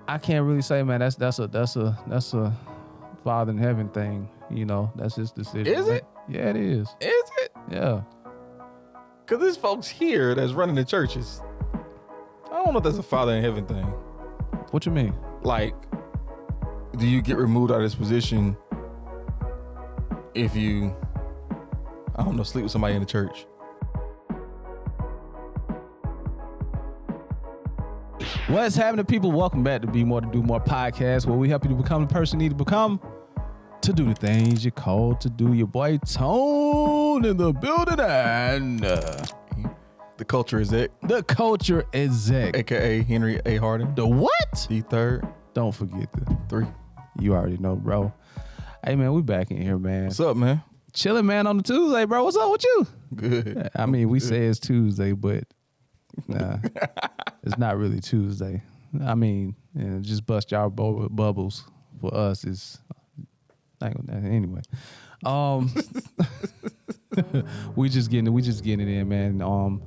I can't really say, man. That's a Father in heaven thing. You know, that's his decision. Is it? Yeah, it is. Is it? Yeah. Because there's folks here that's running the churches. I don't know if that's a Father in heaven thing. What you mean? Like, do you get removed out of this position if you, I don't know, sleep with somebody in the church? What's happening, people? Welcome back to Be More to Do More podcast, where we help you to become the person you need to become to do the things you're called to do. Your boy Tone in the building, and the culture exec. The culture exec, aka Henry A. Harding. The what? The third. Don't forget the 3. You already know, bro. Hey, man, we back in here, man. What's up, man? Chilling, man, on the Tuesday, bro. What's up with you? Good. I mean, we say it's Tuesday, but nah, it's not really Tuesday. I mean, just bust y'all bubbles. For us, it's anyway. we just getting it in, man. On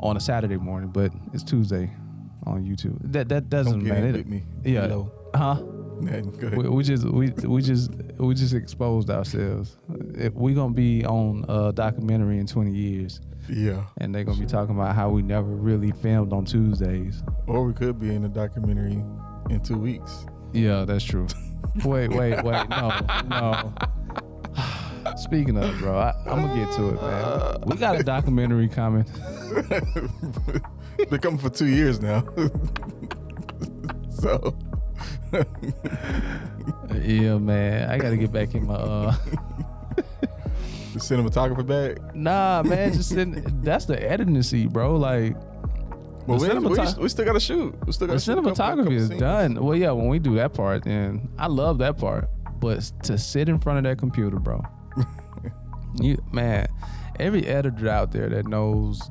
a Saturday morning, but it's Tuesday on YouTube. That doesn't matter. Me. Yeah. No. Huh? Good. We just exposed ourselves. We gonna be on a documentary in 20 years. Yeah. And they're gonna be talking about how we never really filmed on Tuesdays. Or we could be in a documentary in 2 weeks. Yeah, that's true. Wait, no. Speaking of, bro, I'm gonna get to it, man. We got a documentary coming. They're coming for 2 years now. So. Yeah, man. I gotta get back in my The cinematographer bag? Nah, man, that's the editing seat, bro. Like, well, we still gotta shoot. We still gotta the cinematography is done. Well, yeah, when we do that part, then I love that part. But to sit in front of that computer, bro, man, every editor out there that knows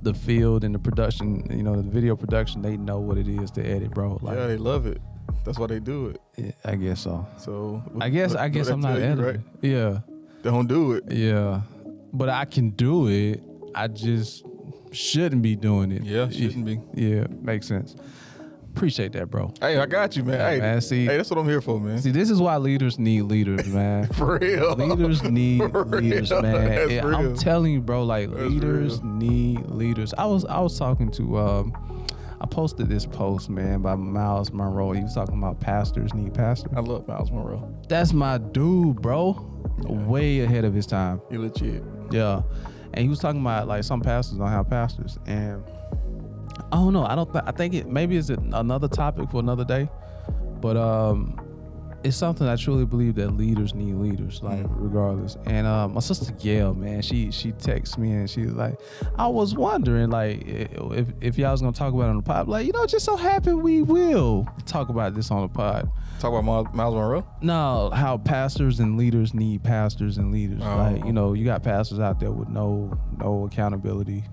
the field and the production, the video production, they know what it is to edit, bro. Like, yeah, they love it. That's why they do it. Yeah, I guess so. So I guess I'm not an editor. Right? Yeah. Don't do it. Yeah. But I can do it. I just shouldn't be doing it. Yeah, shouldn't be. Yeah, makes sense. Appreciate that, bro. Hey, I got you, man. Yeah, hey, man, hey, that's what I'm here for, man. See, this is why leaders need leaders, man. For real. Leaders need leaders, man. That's real. I'm telling you, bro, like, that's leaders real. Need leaders. I was talking to I posted this post, man, by Miles Monroe. He was talking about pastors need pastors. I love Miles Monroe. That's my dude, bro. Yeah. Way ahead of his time. He legit. Yeah. And he was talking about, like, some pastors don't have pastors. And I don't know. I think maybe it's another topic for another day. But it's something I truly believe that leaders need leaders, like, regardless. And my sister Gail, man, she texts me and she's like, I was wondering, like, if y'all was gonna talk about it on the pod, like, just so happy we will talk about this on the pod. Talk about Miles Monroe? No, how pastors and leaders need pastors and leaders. Oh. Like, you got pastors out there with no accountability,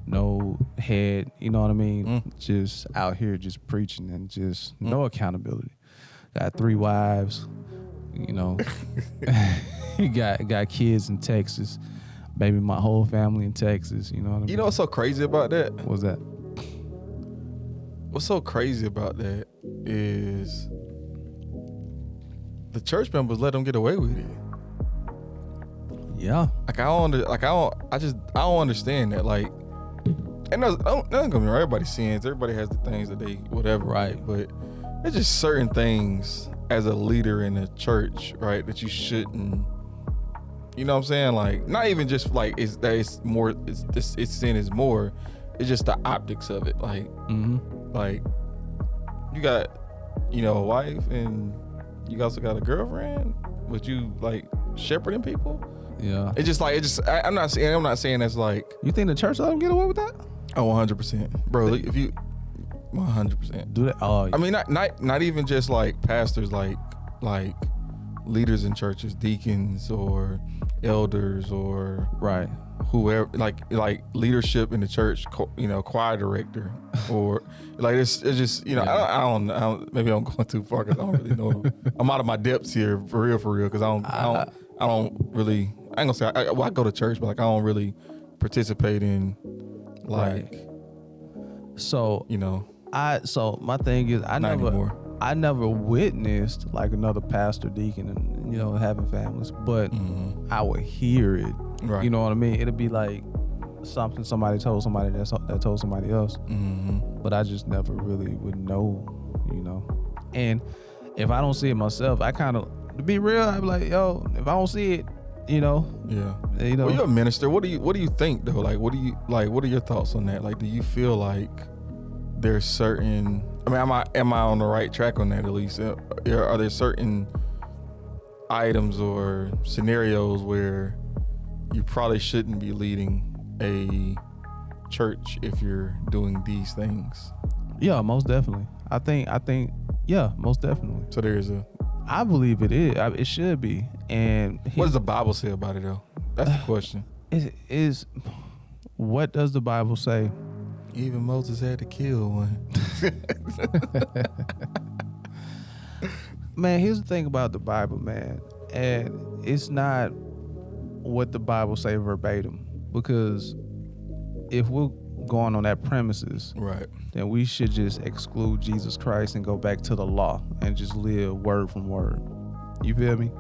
no head, you know what I mean? Just out here just preaching and just no accountability. Got 3 wives, He got kids in Texas, maybe my whole family in Texas, you know what I mean? You know what's so crazy about that? What's that? What's so crazy about that is the church members let them get away with it. Yeah. Like, I don't understand that. Like, and don't get me wrong, everybody sins, everybody has the things that they whatever, right? But there's just certain things as a leader in a church, right, that you shouldn't, you know what I'm saying? Like, not even just like it's sin is more. It's just the optics of it. Like, like you got, a wife and you also got a girlfriend, but you like shepherding people. Yeah. I'm not saying that's like. You think the church let them get away with that? Oh, 100%, bro. If you. 100%. Do that? Oh, yeah. I mean, not even just like pastors, like leaders in churches, deacons or elders or right, whoever, like leadership in the church, choir director or like it's just I don't maybe I'm going too far because I don't really know. I'm out of my depths here for real because I don't really. I ain't gonna say I go to church, but like I don't really participate in like. Right. So So my thing is, Not anymore. I never witnessed like another pastor, deacon, and having families, but I would hear it. Right. You know what I mean? It'd be like something somebody told somebody that told somebody else. But I just never really would know, And if I don't see it myself, I kind of, to be real, I'd be like, yo, if I don't see it, Yeah. Well, you're a minister. What do you think though? Like, what are your thoughts on that? Like, do you feel like there's certain, I mean, am I on the right track on that at least? Are there certain items or scenarios where you probably shouldn't be leading a church if you're doing these things? Yeah, most definitely. I think, yeah, most definitely. So I believe it is. It should be. And what does the Bible say about it though? That's the question. What does the Bible say? Even Moses had to kill one. Man, here's the thing about the Bible, man. And it's not what the Bible say verbatim. Because if we're going on that premises, right, then we should just exclude Jesus Christ and go back to the law and just live word from word. You feel me?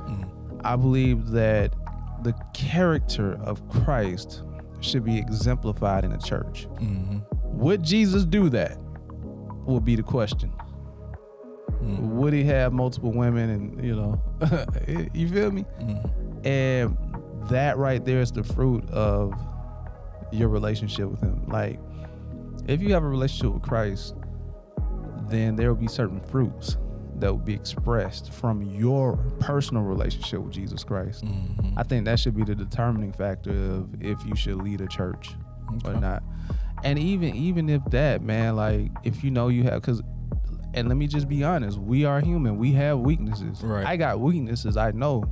I believe that the character of Christ should be exemplified in the church. Would Jesus do that? Will be the question. Would he have multiple women and, you feel me? And that right there is the fruit of your relationship with him. Like, if you have a relationship with Christ, then there will be certain fruits that will be expressed from your personal relationship with Jesus Christ. I think that should be the determining factor of if you should lead a church or not. And even if that, man, like, if you have, and let me just be honest, we are human. We have weaknesses. Right. I got weaknesses, I know.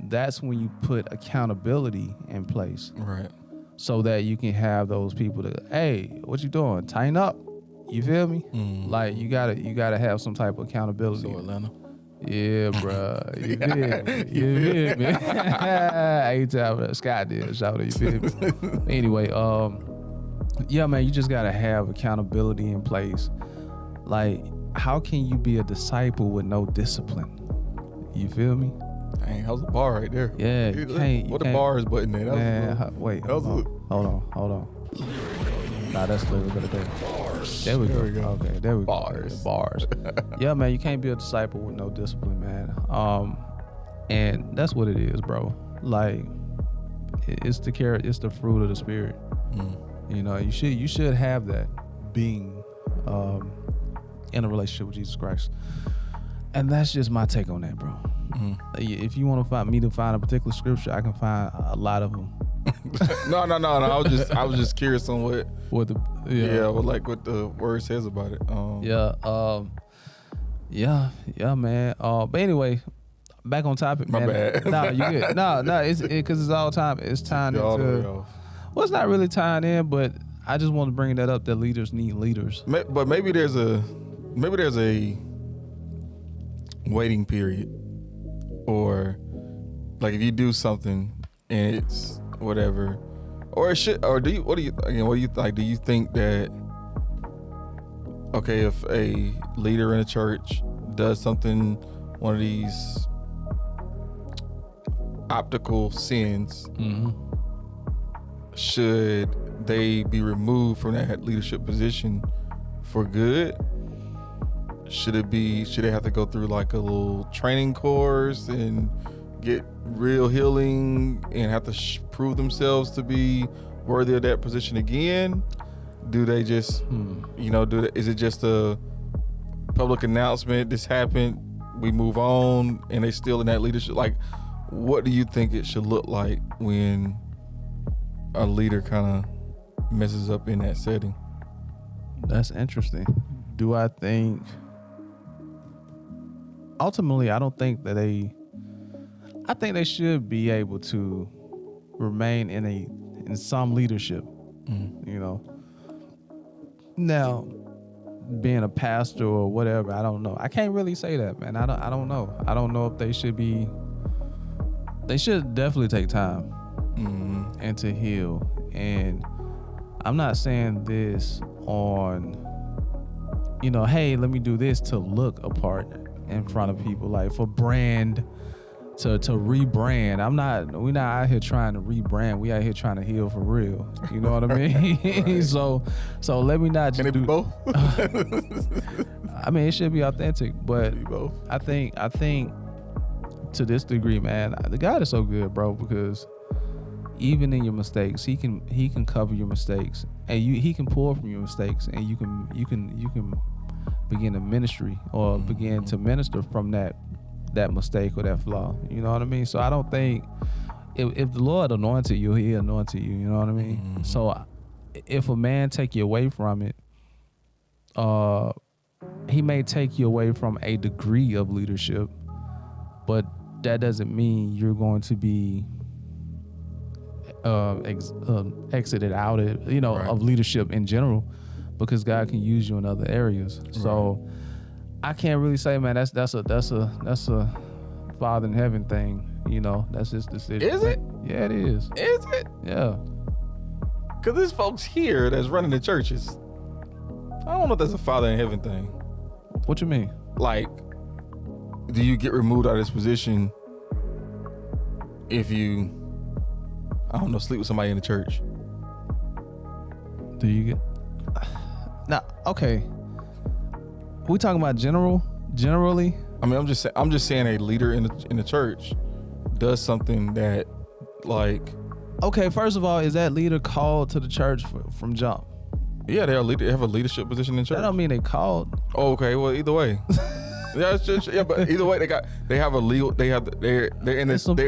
That's when you put accountability in place. Right. So that you can have those people that, hey, what you doing? Tighten up. You feel me? Like, you gotta have some type of accountability. So Atlanta. Yeah, bruh. You feel me? I ain't telling Scott did. Shout out, you feel me? Anyway, yeah, man, you just gotta have accountability in place. Like, how can you be a disciple with no discipline? You feel me? Dang, that was a bar right there. Yeah, you can't. What the bar is button there? Wait, hold on. Nah, that's the lyric of the day. There we go. Okay, there we go. Bars. Yeah, man, you can't be a disciple with no discipline, man. And that's what it is, bro. Like, it's the fruit of the spirit. You should have that being in a relationship with Jesus Christ. And that's just my take on that, bro. If you want to find a particular scripture, I can find a lot of them. No. I was just curious on what the word says about it. Yeah, man. But anyway, back on topic, man. My bad. No, you good. No, it's because it's all time. It's tying into. Well, it's not really tying in, but I just want to bring that up. That leaders need leaders. But maybe there's a waiting period, or like if you do something and it's whatever, or it should, or what do you like? Do you think that, okay, if a leader in a church does something, one of these optical sins, should they be removed from that leadership position for good? Should they have to go through like a little training course and get real healing and have to prove themselves to be worthy of that position again? Do they just, is it just a public announcement? This happened, we move on, and they still in that leadership? Like, what do you think it should look like when a leader kind of messes up in that setting? That's interesting. Do I think... Ultimately, I don't think that I think they should be able to remain in some leadership. Now, being a pastor or whatever, I don't know. I can't really say that, man. I don't know. I don't know if they should be. They should definitely take time and to heal. And I'm not saying this on hey, let me do this to look apart in front of people, like for brand, to rebrand. We're not out here trying to rebrand. We out here trying to heal for real. You know what I mean? Right. So let me not just Can it be both? I mean, it should be authentic, but both. I think to this degree, man, the God is so good, bro, because even in your mistakes, he can cover your mistakes, and he can pull from your mistakes, and you can begin a ministry or begin to minister from that mistake or that flaw. You know what I mean? So I don't think if the Lord anointed you, he anointed you. You know what I mean? Mm-hmm. So if a man take you away from it, he may take you away from a degree of leadership, but that doesn't mean you're going to be exited out of, right, of leadership in general, because God can use you in other areas. Right. So I can't really say, man, that's a Father in heaven thing. That's his decision. Is it? Yeah, it is. Is it? Yeah. Because there's folks here that's running the churches. I don't know if that's a Father in heaven thing. What you mean? Like, do you get removed out of this position if you, I don't know, sleep with somebody in the church? Do you get... Now, okay. We talking about generally? I mean, I'm just saying a leader in the church does something that, like... Okay, first of all, is that leader called to the church from jump? Yeah, they have a leadership position in church. That don't mean they called. Oh, okay, well, either way. But either way, they're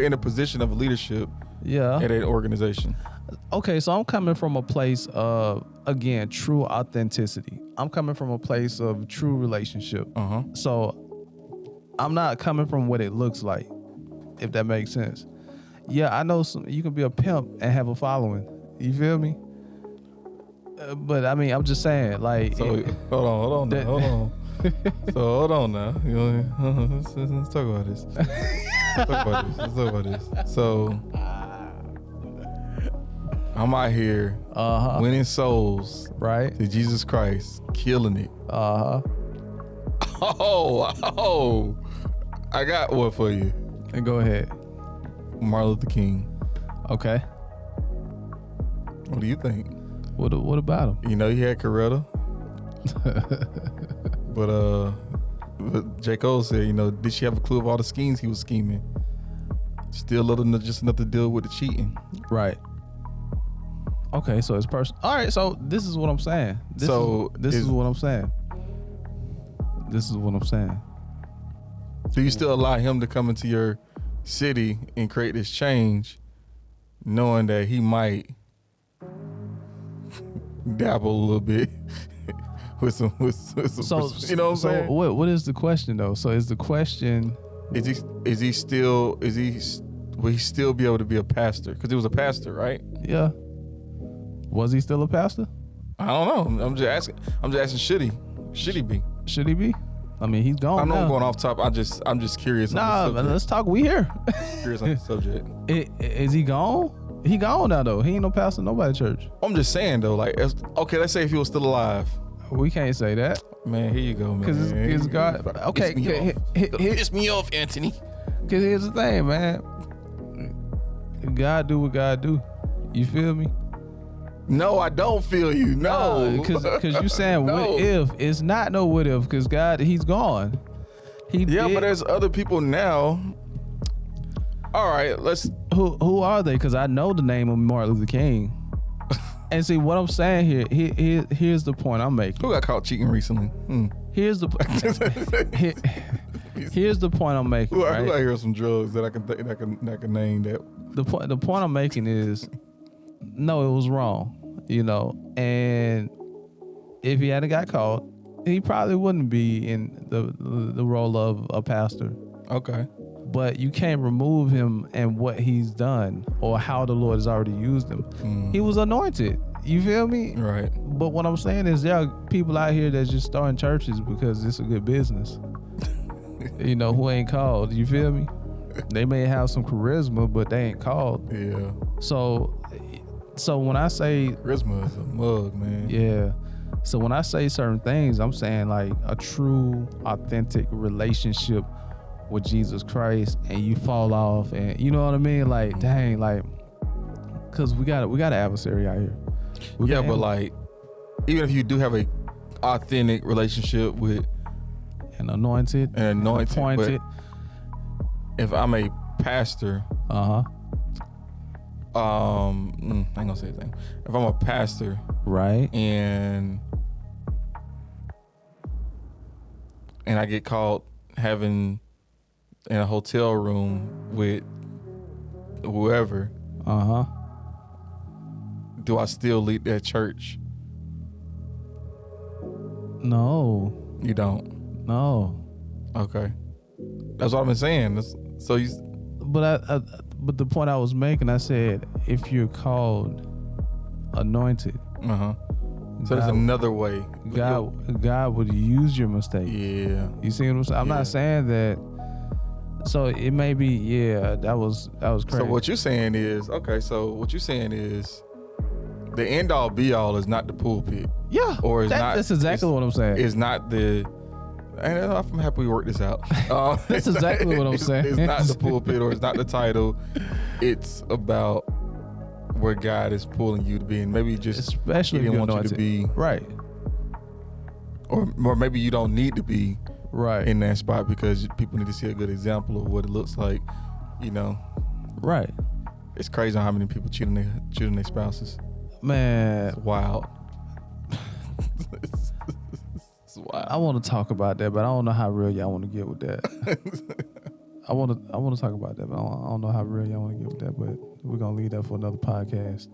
in a position of leadership. Yeah. At an organization. Okay, so I'm coming from a place of, again, true authenticity. I'm coming from a place of true relationship. Uh-huh. So I'm not coming from what it looks like, if that makes sense. Yeah, I know you can be a pimp and have a following. You feel me? But I mean, I'm just saying, like. So hold on. So hold on now. Let's talk about this. Let's talk about this. So I'm out here winning souls, right, to Jesus Christ, killing it. Oh, I got one for you. And go ahead. Martin Luther King. Okay. What do you think? What about him? He had Coretta. But J. Cole said, did she have a clue of all the schemes he was scheming? Still just enough to deal with the cheating. Right. Okay, so it's personal. All right, so this is what I'm saying. This is what I'm saying. Do you still allow him to come into your city and create this change, knowing that he might dabble a little bit with some, so, you know what I'm saying? What is the question though? So is the question, will he still be able to be a pastor? Because he was a pastor, right? Yeah. Was he still a pastor? I don't know. I'm just asking. Should he be? Should he be? I mean, he's gone. I'm not going off top. I'm just curious. Nah, man, let's talk. We here. Curious on the subject. Is he gone? He gone now though. He ain't no pastor, nobody church. I'm just saying though, like, okay, let's say if he was still alive. We can't say that. Man, here you go, man. Because it's God. Okay, piss me off, Anthony. Because here's the thing, man. God do what God do. You feel me? No, I don't feel you. No. Because you saying no. What if? It's not no what if, because God, he's gone. But there's other people now. All right, let's. Who are they? Because I know the name of Martin Luther King. And see what I'm saying here's the point I'm making. Who got caught cheating recently? Here's the point I'm making. Who I hear some drugs that I can name that. The point I'm making is, no, it was wrong, and if he hadn't got caught, he probably wouldn't be in the role of a pastor. Okay. But you can't remove him and what he's done or how the Lord has already used him. He was anointed. You feel me? Right. But what I'm saying is there are people out here that's just starting churches because it's a good business. Who ain't called. You feel me? They may have some charisma, but they ain't called. Yeah. So when I say charisma is a mug, man. Yeah. So when I say certain things, I'm saying like a true, authentic relationship with Jesus Christ, and you fall off, and you know what I mean? Like, dang, like, cause we got an adversary out here. But like, even if you do have a authentic relationship with an anointed, appointed. If I'm a pastor, I ain't gonna say anything. If I'm a pastor, right, and I get caught having in a hotel room with whoever, do I still lead that church? No. You don't? No. Okay. That's what I've been saying. But the point I was making, I said, if you're called anointed, so there's another way. God would use your mistake. Yeah. You see what I'm saying? I'm not saying that. So it may be, that was crazy. So what you're saying is, the end all be all is not the pulpit. Yeah. Or is not. That's exactly what I'm saying. It's not the. And I'm happy we worked this out. That's exactly what I'm saying. It's not the pulpit or it's not the title. It's about where God is pulling you to be, and maybe just especially He didn't want you to be right, or maybe you don't need to be right in that spot because people need to see a good example of what it looks like. You know, right? It's crazy how many people cheat on their spouses. Man, it's wild. I want to talk about that, but I don't know how real y'all want to get with that. I want to talk about that, but I don't know how real y'all want to get with that. But we're gonna leave that for another podcast.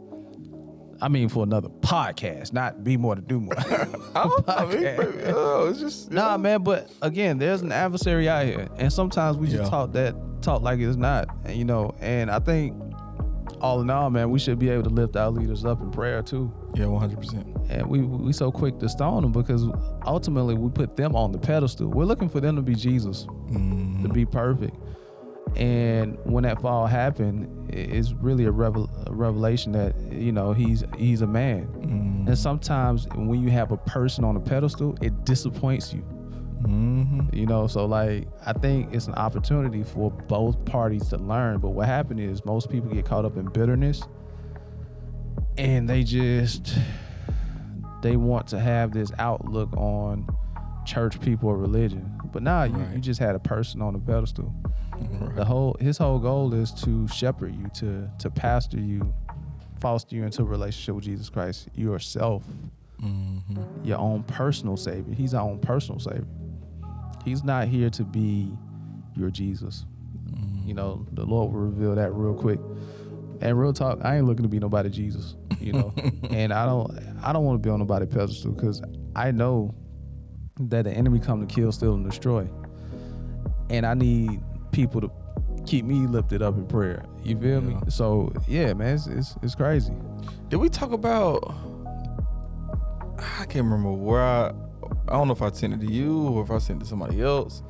I mean, for another podcast, not be more to do more. It's just man. But again, there's an adversary out here, and sometimes we just talk like it's not, and And I think all in all, man, we should be able to lift our leaders up in prayer too. Yeah, 100%. And we so quick to stone them because ultimately we put them on the pedestal. We're looking for them to be Jesus, to be perfect. And when that fall happened, it's really a revelation that he's a man. And sometimes when you have a person on a pedestal, it disappoints you. So like I think it's an opportunity for both parties to learn. But what happened is most people get caught up in bitterness, and they want to have this outlook on church people or religion. But now you just had a person on the pedestal. Right. His whole goal is to shepherd you, to pastor you, foster you into a relationship with Jesus Christ yourself, your own personal savior. He's our own personal savior. He's not here to be your Jesus. The Lord will reveal that real quick. And real talk, I ain't looking to be nobody Jesus, And I don't want to be on nobody pedestal because I know that the enemy come to kill, steal, and destroy. And I need people to keep me lifted up in prayer. You feel me? So yeah, man, it's crazy. Did we talk about? I can't remember where I don't know if I sent it to you or if I sent it to somebody else.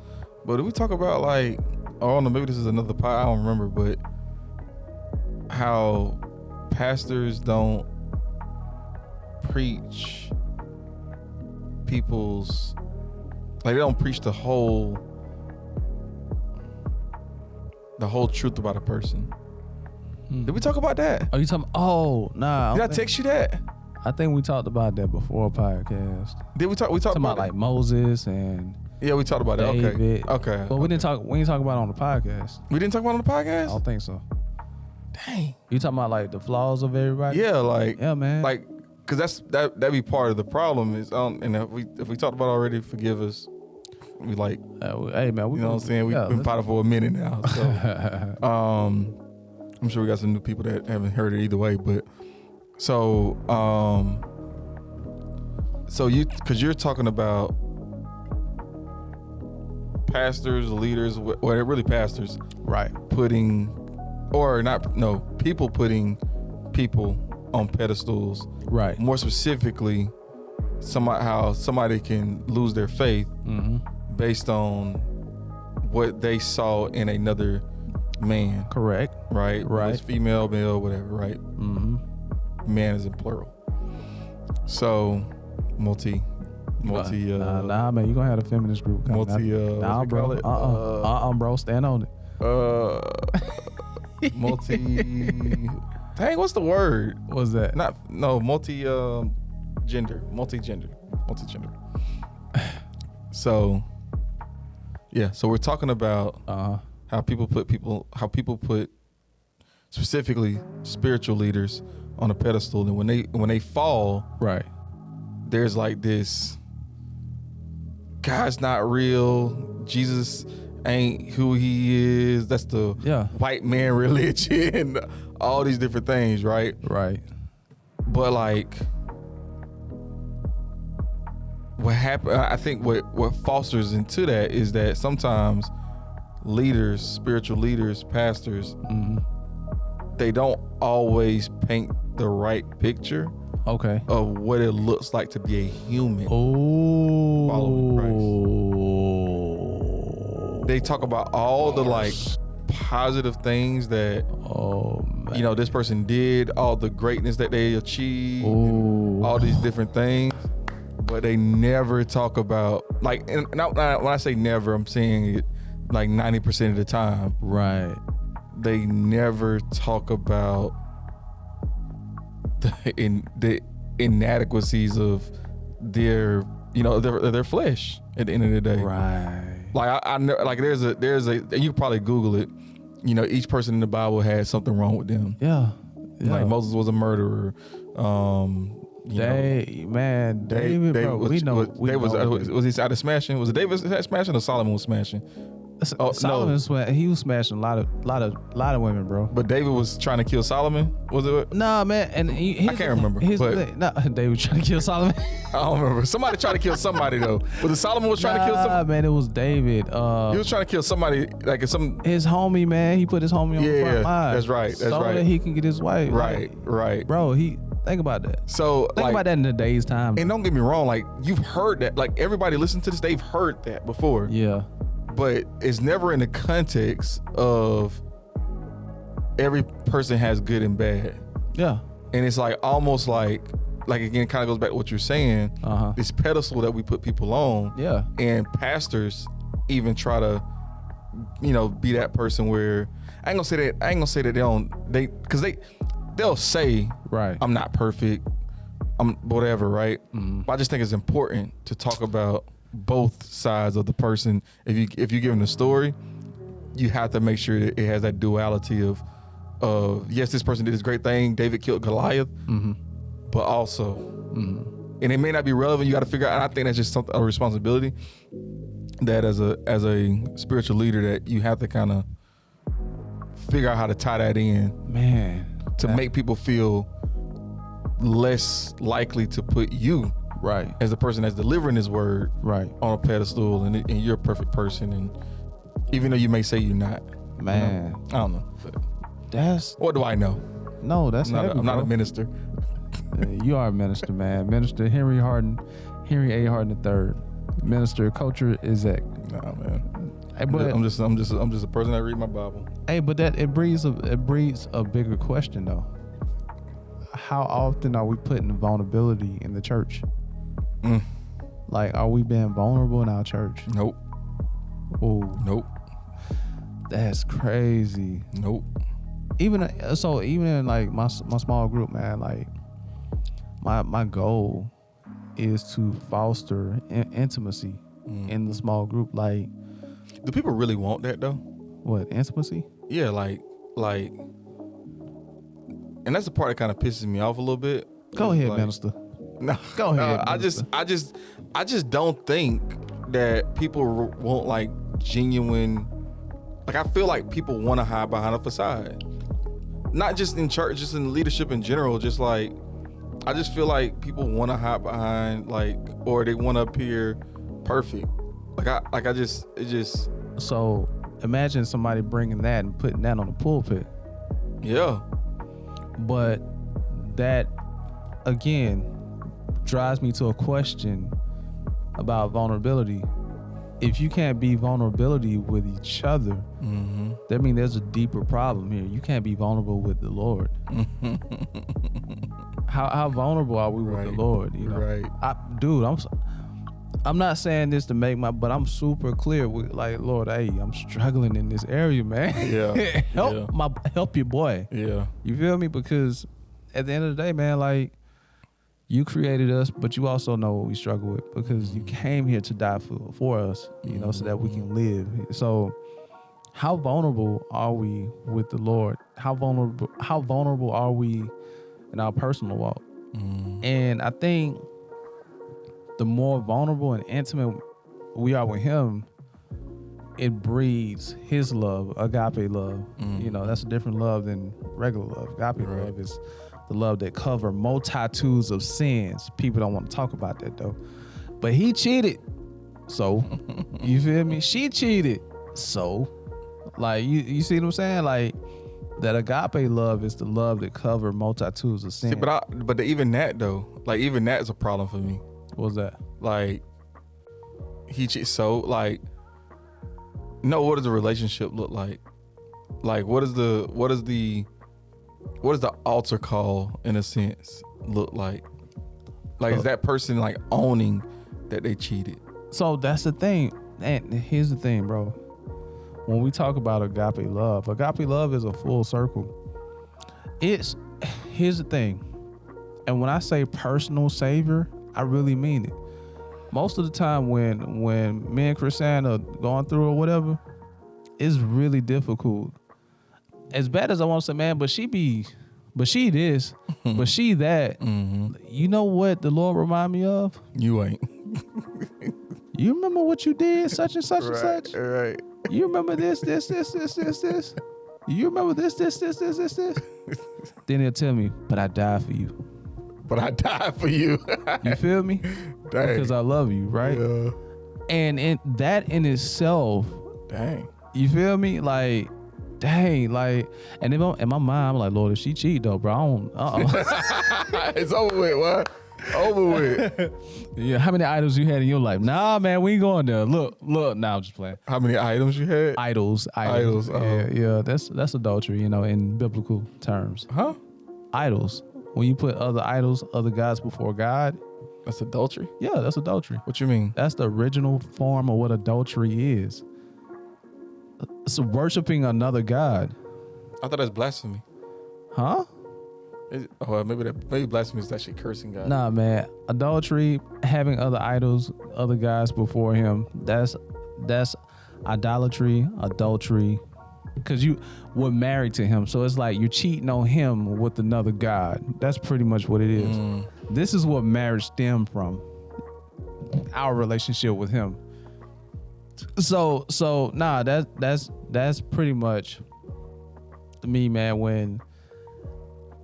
But did we talk about like? I don't know. Maybe this is another part. I don't remember, but how pastors don't preach people's they don't preach the whole truth about a person. Did we talk about that? Are you talking? Oh, nah. Did I text you that? I think we talked about that before a podcast. Did we talk? We talked about like Moses and we talked about David. It. Okay. But we didn't talk about it on the podcast. We didn't talk about it on the podcast? I don't think so. Dang. You talking about like the flaws of everybody? Yeah, man. Like, cause that'd be part of the problem is and if we talked about it already, forgive us. We like, hey man, you know what I'm saying? We've been potted for a minute now, so I'm sure we got some new people that haven't heard it either way. But so because you're talking about pastors, leaders, really pastors, right? People putting people on pedestals, right? More specifically, how somebody can lose their faith based on what they saw in another man. Correct. Right. It's female, male, whatever. Right. Man is in plural. So multi. Nah, man, you gonna have a feminist group. Nah, bro. Bro, stand on it. Dang, what's the word? What's that? Multi-gender. So, yeah. So we're talking about how people put specifically spiritual leaders on a pedestal, and when they fall, right, there's like this, God's not real, Jesus ain't who he is, that's the white man religion, all these different things, right? But like, what happened, I think what fosters into that is that sometimes leaders, spiritual leaders, pastors, they don't always paint the right picture of what it looks like to be a human following Christ. They talk about all the like positive things that this person did, all the greatness that they achieved, all these different things, but they never talk about, like, and when I say never, I'm saying it like 90% of the time. Right. They never talk about the inadequacies of their flesh at the end of the day. Right. Like I know, like there's a you can probably Google it. Each person in the Bible had something wrong with them. Yeah. Like Moses was a murderer. David, bro, was he out of smashing? Was it David smashing or Solomon was smashing? Solomon he was smashing a lot of women, bro. But David was trying to kill Solomon, was it? Nah, man, and I can't remember. David was trying to kill Solomon. I don't remember. Somebody tried to kill somebody though. Was it Solomon was trying to kill somebody? Man, it was David. He was trying to kill somebody, like his homie, man. He put his homie on the front line. That's right. So that he can get his wife. Right. Bro, think about that. So think about that in today's time. And don't get me wrong, like you've heard that, like everybody listening to this, they've heard that before. Yeah. But it's never in the context of every person has good and bad. Yeah. And it's like almost like again, kind of goes back to what you're saying. This pedestal that we put people on. Yeah. And pastors even try to, be that person where I ain't gonna say that they'll say, right, I'm not perfect, I'm whatever, right? But I just think it's important to talk about both sides of the person. If you're giving a story, you have to make sure that it has that duality of yes, this person did this great thing, David killed Goliath, but also, and it may not be relevant. You got to figure out. And I think that's just a responsibility that as a spiritual leader that you have to kind of figure out how to tie that in, man, to make people feel less likely to put you right as the person that's delivering his word right on a pedestal, and you're a perfect person, and even though you may say you're not, man, I don't know. That's what do I know? No, that's I'm not a minister. You are a minister, man. Minister Henry A. Harden III, minister, culture exec. Nah, man. Hey, but I'm just a person that read my Bible. Hey, but it breeds a bigger question though. How often are we putting vulnerability in the church? Like, are we being vulnerable in our church? Nope. Oh, nope. That's crazy. Nope. Even in like my small group, man, like my goal is to foster intimacy in the small group. Like, do people really want that though? What, intimacy? Yeah, like, and that's the part that kind of pisses me off a little bit. Go ahead, minister. No, go ahead. I just don't think that people want like genuine. Like, I feel like people want to hide behind a facade, not just in church, just in leadership in general. Just like, I just feel like people want to hide behind, like, or they want to appear perfect. It just. So imagine somebody bringing that and putting that on the pulpit. Yeah. But that again drives me to a question about vulnerability. if you can't be vulnerability with each other, that means there's a deeper problem here. You can't be vulnerable with the Lord. How vulnerable are we with the Lord? You know, Right. I'm not saying this to make but I'm super clear with, like, Lord, hey, I'm struggling in this area, man. Yeah. help your boy. Yeah. You feel me? Because at the end of the day, man, like, you created us, but you also know what we struggle with, because you came here to die for us, you know, so that we can live. So how vulnerable are we with the Lord? How vulnerable are we in our personal walk? And I think the more vulnerable and intimate we are with him, it breeds his love, agape love. You know, that's a different love than regular love. Agape love is the love that cover multitudes of sins. People don't want to talk about that though. But he cheated. So, you feel me? She cheated. So, like, you see what I'm saying? Like, that agape love is the love that cover multitudes of sins. See, but even that though, like, even that is a problem for me. What's that? Like, he cheated. So, like, no, what does the relationship look like? Like, what is the altar call, in a sense, look like? Like, is that person, like, owning that they cheated? So that's the thing. And here's the thing, bro. When we talk about agape love is a full circle. Here's the thing. And when I say personal savior, I really mean it. Most of the time when me and Chrisanne are going through or whatever, it's really difficult. As bad as I want to say, man, but she this, but she that. You know what the Lord remind me of? You ain't. You remember what you did, such and such and such? Right. You remember this. You remember this. Then he'll tell me, but I died for you. But I died for you. You feel me? Dang. Because I love you, right? Yeah. And that in itself, Dang. you feel me? Like, dang, like, and in my mind, I'm like, Lord, if she cheat though, bro, I don't. It's over with, what? Over with. Yeah, how many idols you had in your life? Nah, man, we ain't going there. Look, nah, I'm just playing. How many items you had? Idols. Yeah, that's adultery, you know, in biblical terms. Huh? Idols. When you put other idols, other gods before God. That's adultery? Yeah, that's adultery. What you mean? That's the original form of what adultery is. It's worshiping another God. I thought that's blasphemy. Huh? Maybe blasphemy is actually cursing God. Nah, man. Adultery, having other idols, other guys before him, that's idolatry, adultery. Because you were married to him. So it's like you're cheating on him with another God. That's pretty much what it is. This is what marriage stemmed from. Our relationship with him. So nah, that's pretty much me, man, when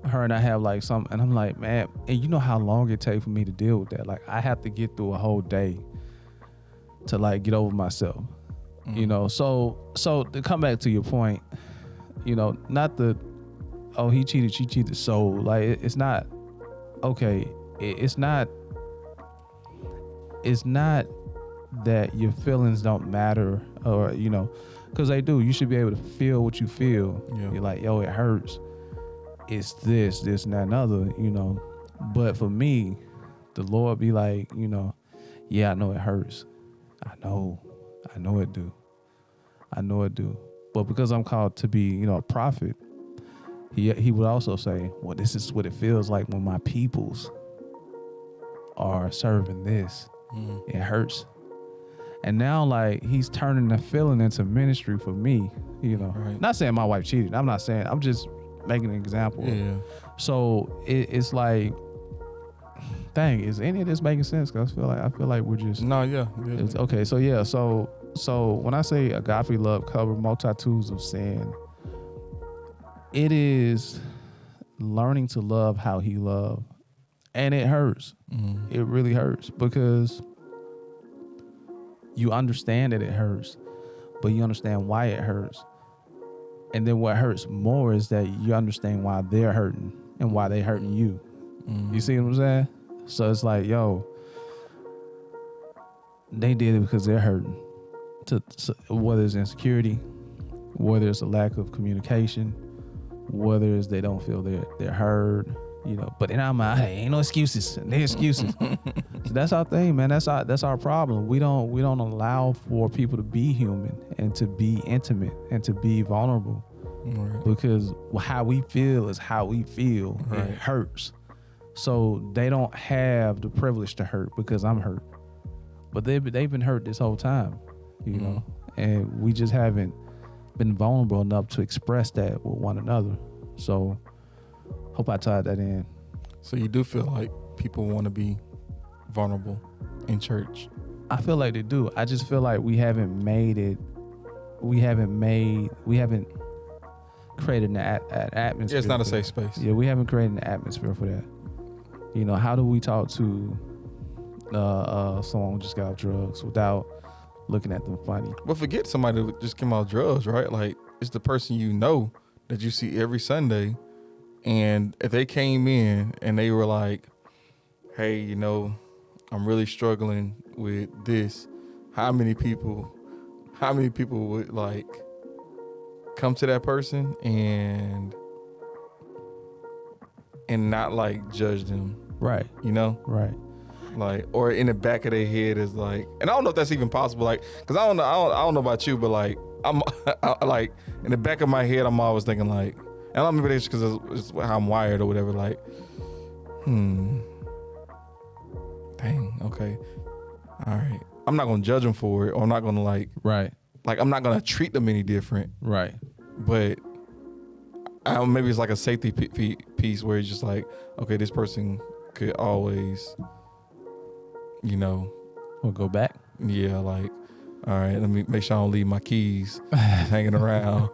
her and I have like something, and I'm like, man, and you know how long it takes for me to deal with that. Like, I have to get through a whole day to like get over myself. You know, so to come back to your point, you know, not the, oh, he cheated, she cheated. So like, it's not, okay. It's not that your feelings don't matter, or, you know, because they do. You should be able to feel what you feel. Yeah. You're like, yo, it hurts. It's this, and that, and other, you know. But for me, the Lord be like, you know, yeah, I know it hurts. I know it do. But because I'm called to be, you know, a prophet, he would also say, well, this is what it feels like when my peoples are serving this. It hurts. And now, like, he's turning the feeling into ministry for me, you know. Right. Not saying my wife cheated. I'm not saying, I'm just making an example. Yeah. So it's like, dang, is any of this making sense? Cause I feel like we're just. No, yeah. It's, okay, so yeah, so when I say agape love cover multitudes of sin, it is learning to love how he loved. And it hurts. It really hurts, because you understand that it hurts, but you understand why it hurts. And then what hurts more is that you understand why they're hurting and why they hurting you. You see what I'm saying? So it's like, yo, they did it because they're hurting. whether it's insecurity, whether it's a lack of communication, whether it's they don't feel they're heard, you know. But in our mind, hey, ain't no excuses. No excuses. So that's our thing, man. That's our problem. We don't allow for people to be human and to be intimate and to be vulnerable, right. Because how we feel is how we feel. Right. It hurts. So they don't have the privilege to hurt because I'm hurt. But they've been hurt this whole time, you know, and we just haven't been vulnerable enough to express that with one another. So hope I tied that in. So you do feel like people want to be vulnerable in church? I feel like they do. I just feel like we haven't created an atmosphere. Yeah, it's not a safe space. Yeah, we haven't created an atmosphere for that. You know, how do we talk to someone who just got off drugs without looking at them funny? But forget somebody who just came off drugs, right? Like, it's the person you know that you see every Sunday, and if they came in and they were like, hey, you know, I'm really struggling with this, how many people would like come to that person and not like judge them? Right. You know? Right. Like, or in the back of their head is like, and I don't know if that's even possible. Like, cause I don't know about you, but like, I'm like in the back of my head, I'm always thinking like, and I don't know if it's because it's how I'm wired or whatever. Like, dang, okay, all right. I'm not gonna judge them for it, or I'm not gonna like, right. Like, I'm not gonna treat them any different, right. But maybe it's like a safety piece where it's just like, okay, this person could always, you know, we'll go back. Yeah, like, all right, let me make sure I don't leave my keys hanging around.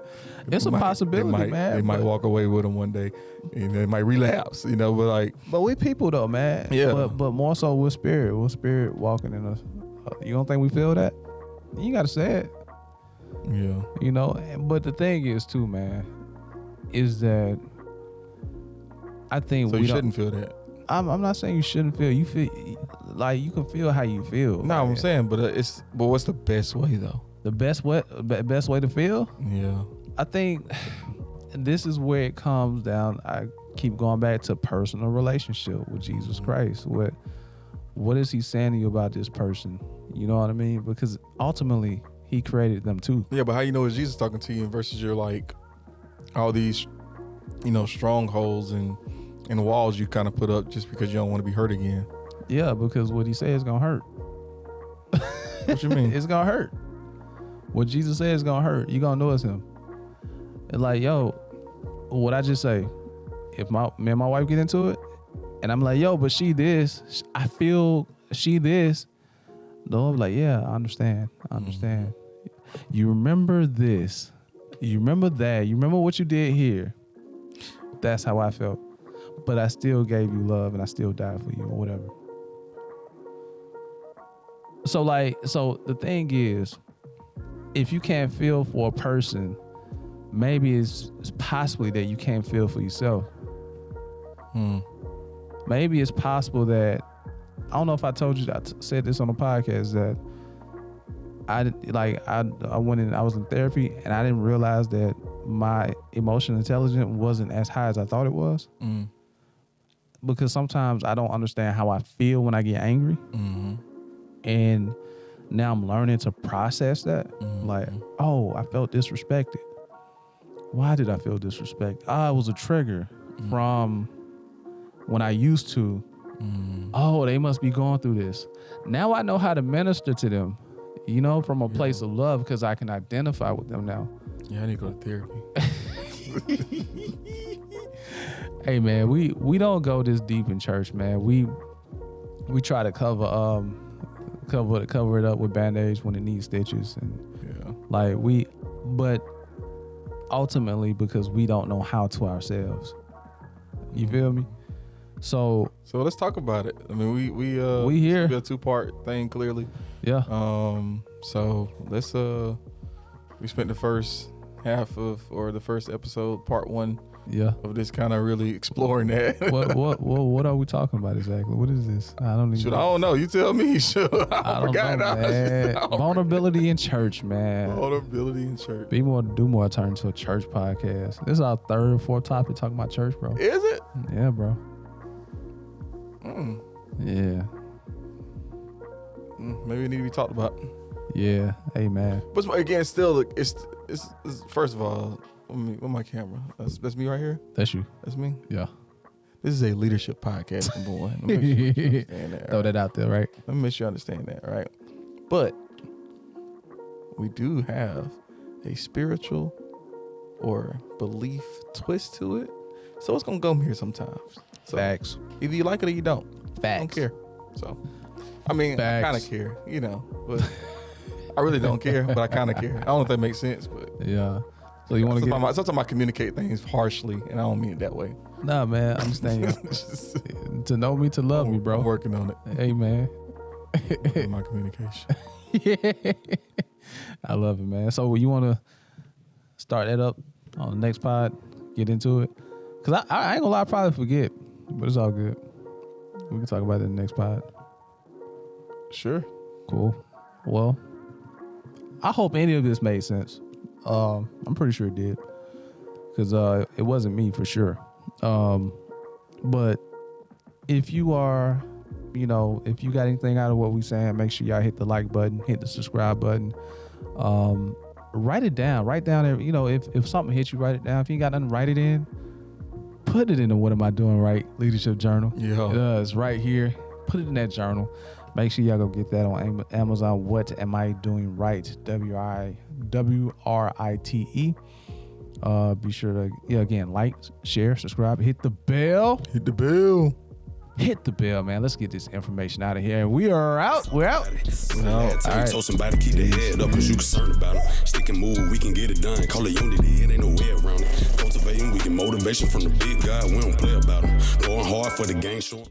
It's a possibility, man. They might walk away with them one day, and they might relapse, you know. But we people though, man. Yeah. But more so, we're spirit. We're spirit walking in us. You don't think we feel that? You gotta say it. Yeah. You know. But the thing is, too, man, is that I think so. You shouldn't feel that. I'm not saying you shouldn't feel. You feel like you can feel how you feel. No, I'm saying, but what's the best way though? The best way to feel? Yeah. I think this is where it comes down. I keep going back to personal relationship with Jesus Christ. What is he saying to you about this person? You know what I mean? Because ultimately he created them too. Yeah, but how you know it's Jesus talking to you versus you're like all these, you know, strongholds and walls you kind of put up just because you don't want to be hurt again? Yeah, because what he said is gonna hurt. What you mean? It's gonna hurt. What Jesus said is gonna hurt. You gonna know it's him. And like, yo, what I just say, if me and my wife get into it, and I'm like, yo, but she this, I feel she this. The Lord be like, yeah, I understand. You remember this. You remember that. You remember what you did here. That's how I felt. But I still gave you love and I still died for you or whatever. So the thing is, if you can't feel for a person, maybe it's possibly that you can't feel for yourself. Maybe it's possible that, I don't know if I told you, I said this on the podcast, that I went in, I was in therapy and I didn't realize that my emotional intelligence wasn't as high as I thought it was. Because sometimes I don't understand how I feel when I get angry. And now I'm learning to process that. Like, oh, I felt disrespected. Why did I feel disrespected? It was a trigger from when I used to. Oh, they must be going through this. Now I know how to minister to them, you know, from a place of love, because I can identify with them now. Yeah, I need to go to therapy. Hey man, we don't go this deep in church, man. We try to cover it up with band-aids when it needs stitches, and but ultimately because we don't know how to ourselves. You feel me? So let's talk about it. I mean, we here. It's a 2-part thing, clearly. Yeah. So let's we spent the first half of, or the first episode, part 1, Yeah. Of this kind of really exploring that. What are we talking about exactly? What is this? I don't even. I don't know. You tell me. I forgot. Know, man. Vulnerability in church, man. Vulnerability in church. Be more, do more. Turn into a church podcast. This is our third or fourth topic talking about church, bro. Is it? Yeah, bro. Mm. Yeah. Maybe it need to be talked about. Yeah. Hey, man. But again, still, it's first of all, with my camera. That's me right here. That's you. That's me. Yeah. This is a leadership podcast, boy. Throw that out there, right? Let me make sure you understand that, right? But we do have a spiritual or belief twist to it, so it's gonna go here sometimes. So Facts. Either you like it or you don't. Facts. I don't care. So, I mean, I kind of care, but I really don't care, but I kind of care. I don't know if that makes sense, but yeah. So you want to get? Sometimes I communicate things harshly, and I don't mean it that way. Nah, man, I understand you. To know me, to love me, bro. I'm working on it. Hey, man. My communication. Yeah. I love it, man. So you want to start that up on the next pod? Get into it? Because I ain't gonna lie, I probably forget, but it's all good. We can talk about it in the next pod. Sure. Cool. Well, I hope any of this made sense. I'm pretty sure it did, because it wasn't me for sure. But if you are, if you got anything out of what we saying, make sure y'all hit the like button, hit the subscribe button. Write it down. Write down every, if something hits you, write it down. If you ain't got nothing, write it in. Put it in the What Am I Doing Right leadership journal. Yeah. It's right here. Put it in that journal. Make sure y'all go get that on Amazon. What Am I Doing Right? WRITE. Be sure to, again, like, share, subscribe, hit the bell. Hit the bell. Hit the bell, man. Let's get this information out of here. And we are out. We're out. No, all right. Told somebody keep their head up because you concerned about them. Stick and move, we can get it done. Call it unity, it ain't no way around it. Cultivating, we get motivation from the big guy. We don't play about them. Going hard for the game, showing.